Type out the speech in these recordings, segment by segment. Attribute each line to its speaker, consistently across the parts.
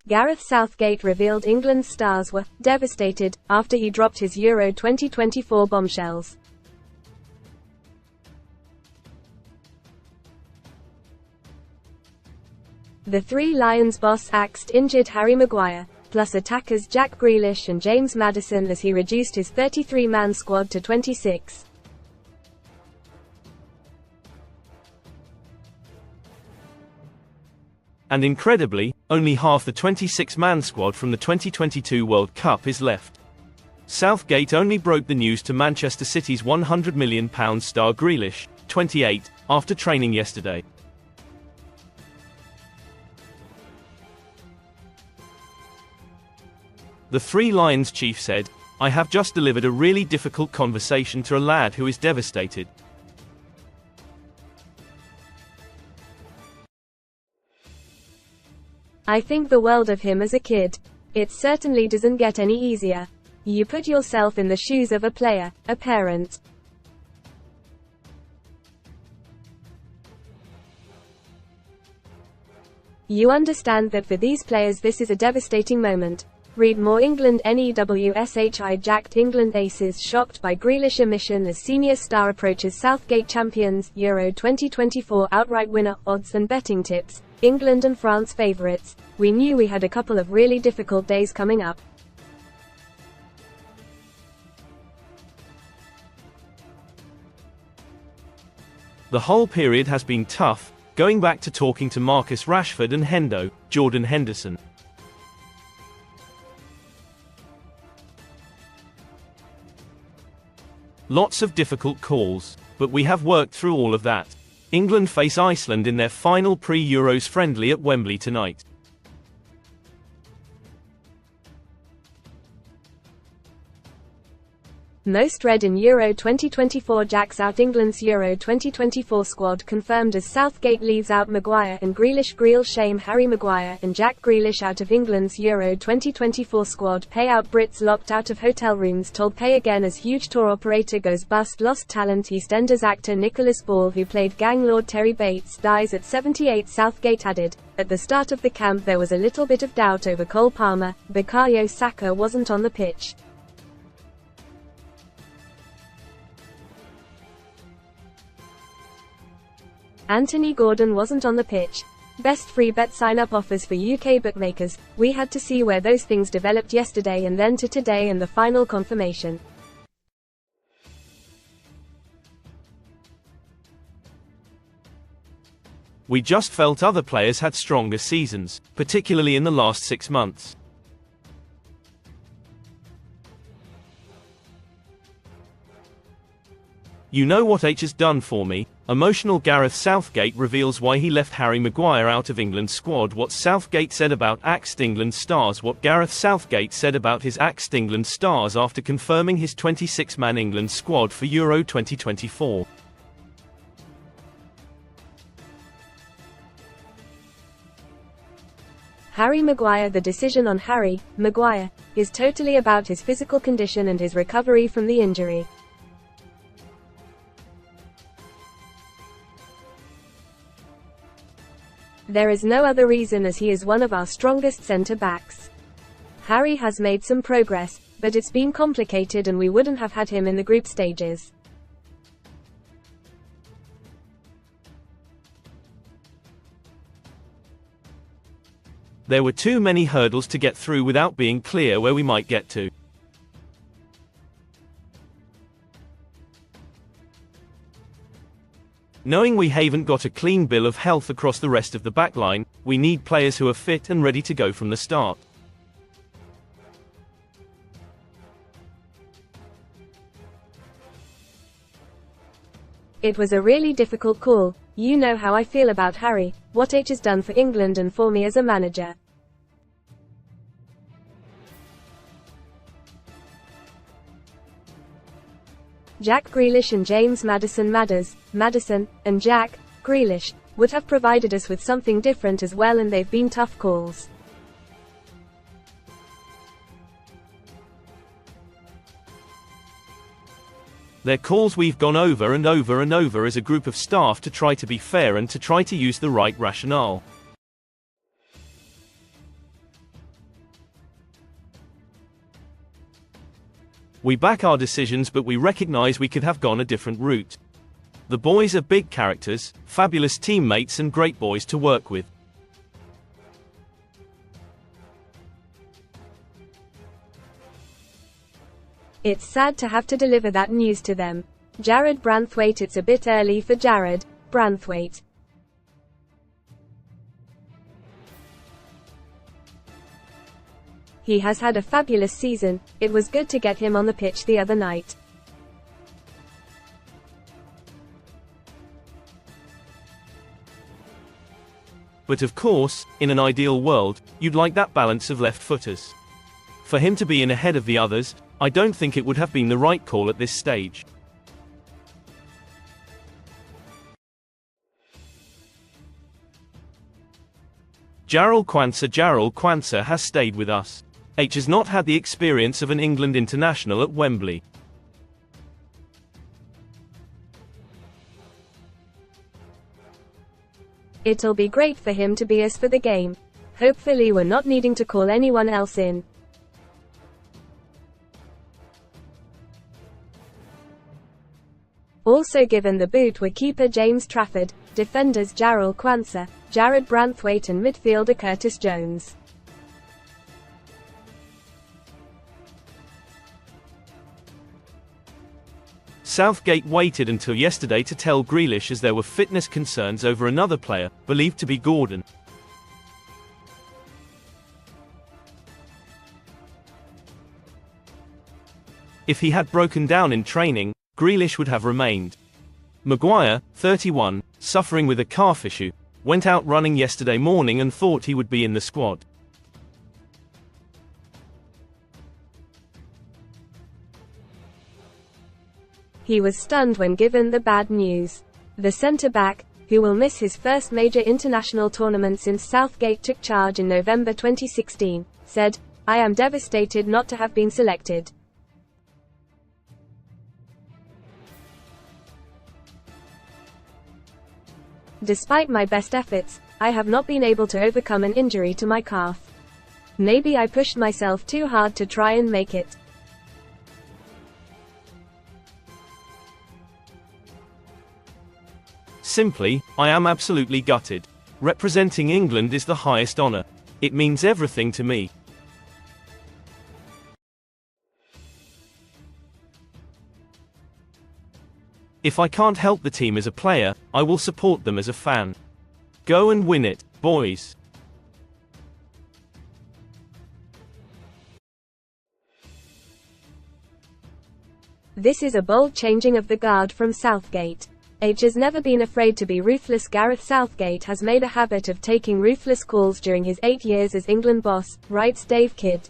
Speaker 1: Gareth Southgate revealed England's stars were devastated after he dropped his Euro 2024 bombshells. The Three Lions boss axed injured Harry Maguire, plus attackers Jack Grealish and James Maddison as he reduced his 33-man squad to 26.
Speaker 2: And incredibly, only half the 26-man squad from the 2022 World Cup is left. Southgate only broke the news to Manchester City's £100 million star Grealish, 28, after training yesterday. The Three Lions chief said, "I have just delivered a really difficult conversation to a lad who is devastated.
Speaker 1: I think the world of him as a kid. It certainly doesn't get any easier. You put yourself in the shoes of a player, a parent. You understand that for these players this is a devastating moment." Read more. England NEWSHI jacked England aces shocked by Grealish omission as senior star approaches Southgate champions, Euro 2024 outright winner, odds and betting tips, England and France favourites. We knew we had a couple of really difficult days coming up.
Speaker 2: The whole period has been tough, going back to talking to Marcus Rashford and Jordan Henderson. Lots of difficult calls, but we have worked through all of that. England face Iceland in their final pre-Euros friendly at Wembley tonight.
Speaker 1: Most read in Euro 2024 jacks out England's Euro 2024 squad confirmed as Southgate leaves out Maguire and Grealish. Shame Harry Maguire and Jack Grealish out of England's Euro 2024 squad. Payout Brits locked out of hotel rooms told pay again as huge tour operator goes bust. Lost talent EastEnders actor Nicholas Ball who played gang lord Terry Bates dies at 78. Southgate added, "At the start of the camp there was a little bit of doubt over Cole Palmer. Bukayo Saka wasn't on the pitch. Anthony Gordon wasn't on the pitch. Best free bet sign-up offers for UK bookmakers. We had to see where those things developed yesterday and then to today and the final confirmation.
Speaker 2: We just felt other players had stronger seasons, particularly in the last 6 months. You know what H has done for me?" Emotional Gareth Southgate reveals why he left Harry Maguire out of England's squad. What Southgate said about axed England stars. What Gareth Southgate said about his axed England stars after confirming his 26-man England squad for Euro 2024.
Speaker 1: Harry Maguire. The decision on Harry Maguire is totally about his physical condition and his recovery from the injury. There is no other reason as he is one of our strongest centre-backs. Harry has made some progress, but it's been complicated and we wouldn't have had him in the group stages.
Speaker 2: There were too many hurdles to get through without being clear where we might get to. Knowing we haven't got a clean bill of health across the rest of the backline, we need players who are fit and ready to go from the start.
Speaker 1: It was a really difficult call. You know how I feel about Harry, what H has done for England and for me as a manager. Jack Grealish and James Maddison, and Jack Grealish would have provided us with something different as well, and they've been tough calls.
Speaker 2: They're calls we've gone over and over and over as a group of staff to try to be fair and to try to use the right rationale. We back our decisions, but we recognise we could have gone a different route. The boys are big characters, fabulous teammates and great boys to work with.
Speaker 1: It's sad to have to deliver that news to them. Jared Branthwaite. It's a bit early for Jared Branthwaite. He has had a fabulous season. It was good to get him on the pitch the other night.
Speaker 2: But of course, in an ideal world, you'd like that balance of left-footers. For him to be in ahead of the others, I don't think it would have been the right call at this stage. Jarrell Quansah has stayed with us. H has not had the experience of an England international at Wembley.
Speaker 1: It'll be great for him to be us for the game. Hopefully we're not needing to call anyone else in. Also given the boot were keeper James Trafford, defenders Jarrell Quansah, Jared Branthwaite and midfielder Curtis Jones.
Speaker 2: Southgate waited until yesterday to tell Grealish as there were fitness concerns over another player, believed to be Gordon. If he had broken down in training, Grealish would have remained. Maguire, 31, suffering with a calf issue, went out running yesterday morning and thought he would be in the squad.
Speaker 1: He was stunned when given the bad news. The centre-back, who will miss his first major international tournament since Southgate took charge in November 2016, said, "I am devastated not to have been selected. Despite my best efforts, I have not been able to overcome an injury to my calf. Maybe I pushed myself too hard to try and make it.
Speaker 2: Simply, I am absolutely gutted. Representing England is the highest honour. It means everything to me. If I can't help the team as a player, I will support them as a fan. Go and win it, boys."
Speaker 1: This is a bold changing of the guard from Southgate. H has never been afraid to be ruthless. Gareth Southgate has made a habit of taking ruthless calls during his 8 years as England boss, writes Dave Kidd.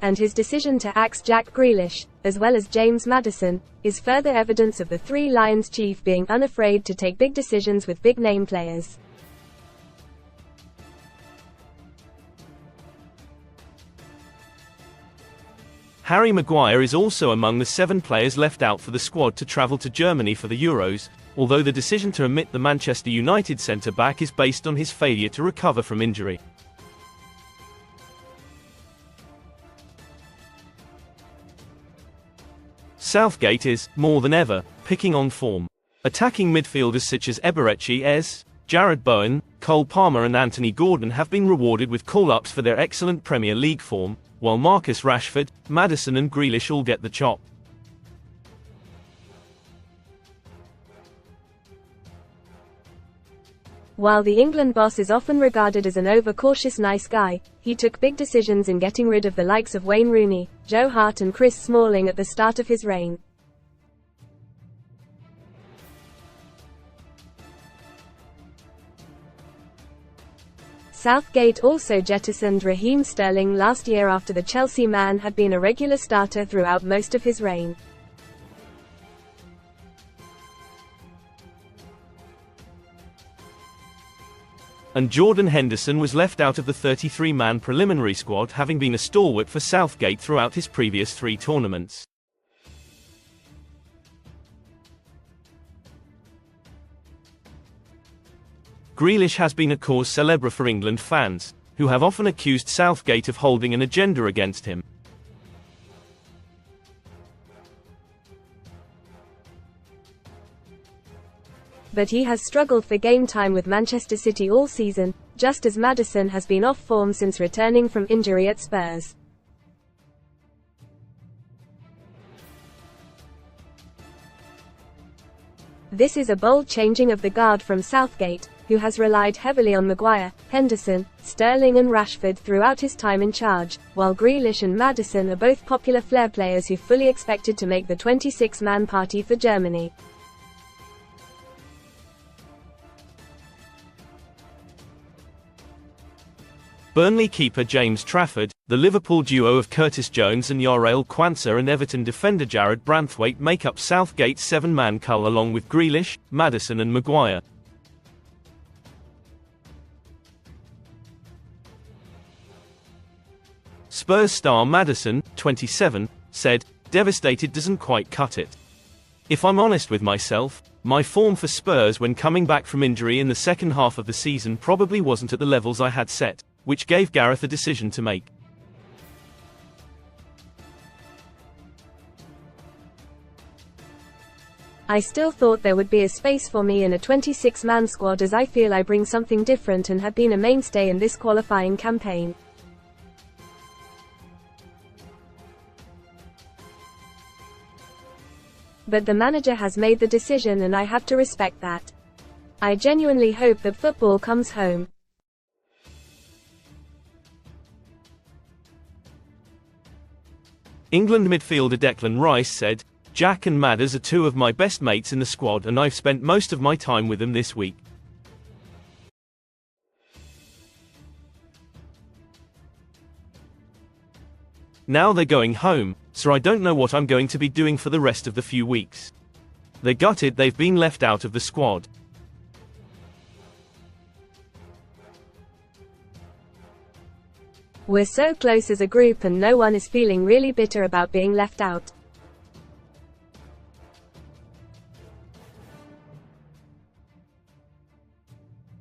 Speaker 1: And his decision to axe Jack Grealish, as well as James Maddison, is further evidence of the Three Lions chief being unafraid to take big decisions with big-name players.
Speaker 2: Harry Maguire is also among the 7 players left out for the squad to travel to Germany for the Euros, although the decision to omit the Manchester United centre-back is based on his failure to recover from injury. Southgate is, more than ever, picking on form. Attacking midfielders such as Eberechi Eze, Jared Bowen, Cole Palmer and Anthony Gordon have been rewarded with call-ups for their excellent Premier League form, while Marcus Rashford, Maddison and Grealish all get the chop.
Speaker 1: While the England boss is often regarded as an overcautious nice guy, he took big decisions in getting rid of the likes of Wayne Rooney, Joe Hart and Chris Smalling at the start of his reign. Southgate also jettisoned Raheem Sterling last year after the Chelsea man had been a regular starter throughout most of his reign.
Speaker 2: And Jordan Henderson was left out of the 33-man preliminary squad, having been a stalwart for Southgate throughout his previous 3 tournaments. Grealish has been a cause célèbre for England fans, who have often accused Southgate of holding an agenda against him.
Speaker 1: But he has struggled for game time with Manchester City all season, just as Maddison has been off form since returning from injury at Spurs. This is a bold changing of the guard from Southgate, who has relied heavily on Maguire, Henderson, Sterling and Rashford throughout his time in charge, while Grealish and Maddison are both popular flair players who fully expected to make the 26-man party for Germany.
Speaker 2: Burnley keeper James Trafford, the Liverpool duo of Curtis Jones and Jarell Quansah and Everton defender Jared Branthwaite make up Southgate's seven-man cull along with Grealish, Maddison and Maguire. Spurs star Maddison, 27, said, "Devastated doesn't quite cut it. If I'm honest with myself, my form for Spurs when coming back from injury in the second half of the season probably wasn't at the levels I had set, which gave Gareth a decision to make.
Speaker 1: I still thought there would be a space for me in a 26-man squad as I feel I bring something different and have been a mainstay in this qualifying campaign. But the manager has made the decision and I have to respect that. I genuinely hope that football comes home."
Speaker 2: England midfielder Declan Rice said, "Jack and Madders are two of my best mates in the squad and I've spent most of my time with them this week. Now they're going home, so I don't know what I'm going to be doing for the rest of the few weeks. They're gutted they've been left out of the squad.
Speaker 1: We're so close as a group and no one is feeling really bitter about being left out.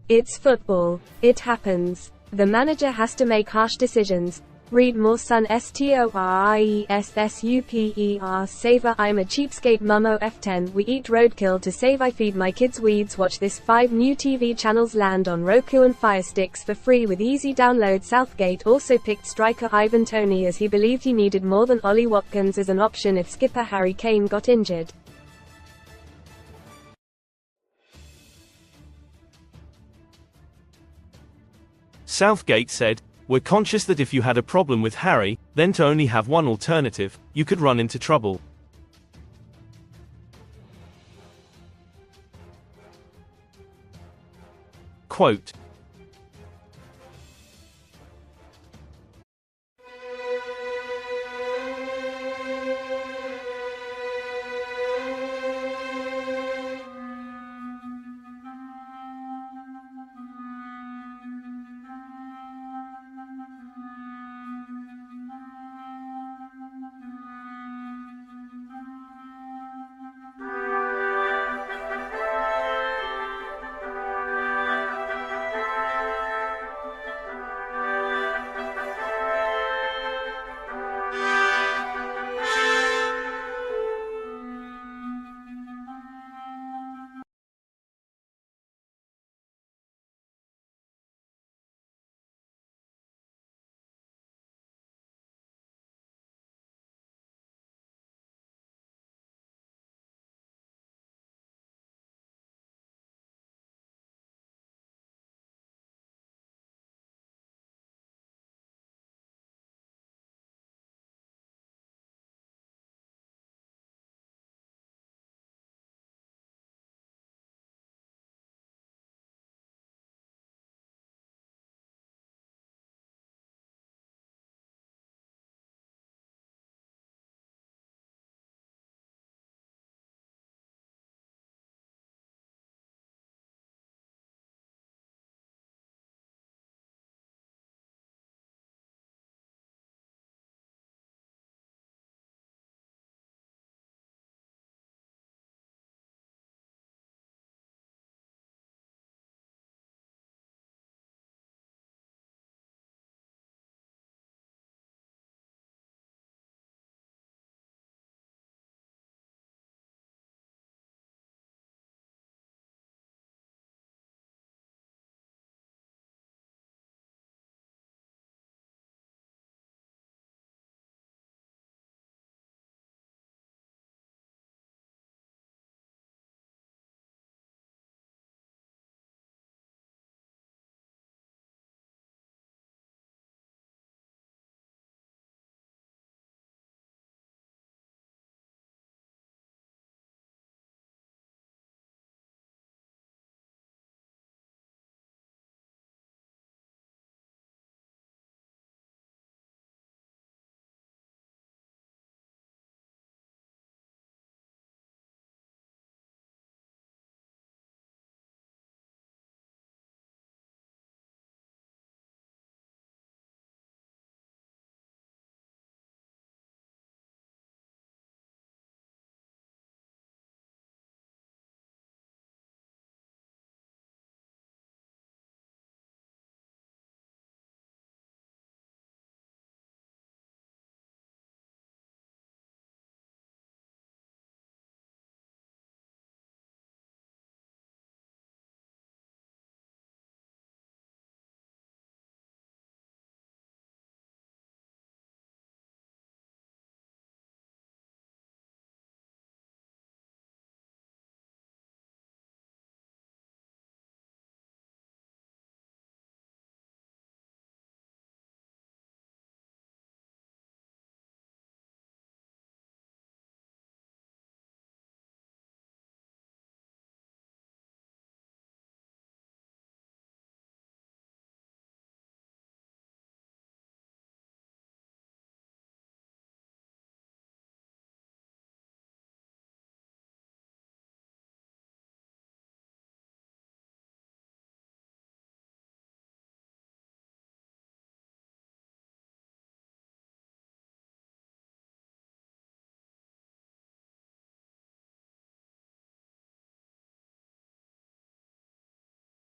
Speaker 1: It's football. It happens. The manager has to make harsh decisions. Read more son STORIESSUPER Saver I'm a cheapskate mummo F10 We eat roadkill to save I feed my kids weeds Watch this 5 new TV channels land on Roku and Fire Sticks for free with easy download Southgate also picked striker Ivan Toney as he believed he needed more than Ollie Watkins as an option if skipper Harry Kane got injured.
Speaker 2: Southgate said, "We're conscious that if you had a problem with Harry, then to only have one alternative, you could run into trouble. Quote,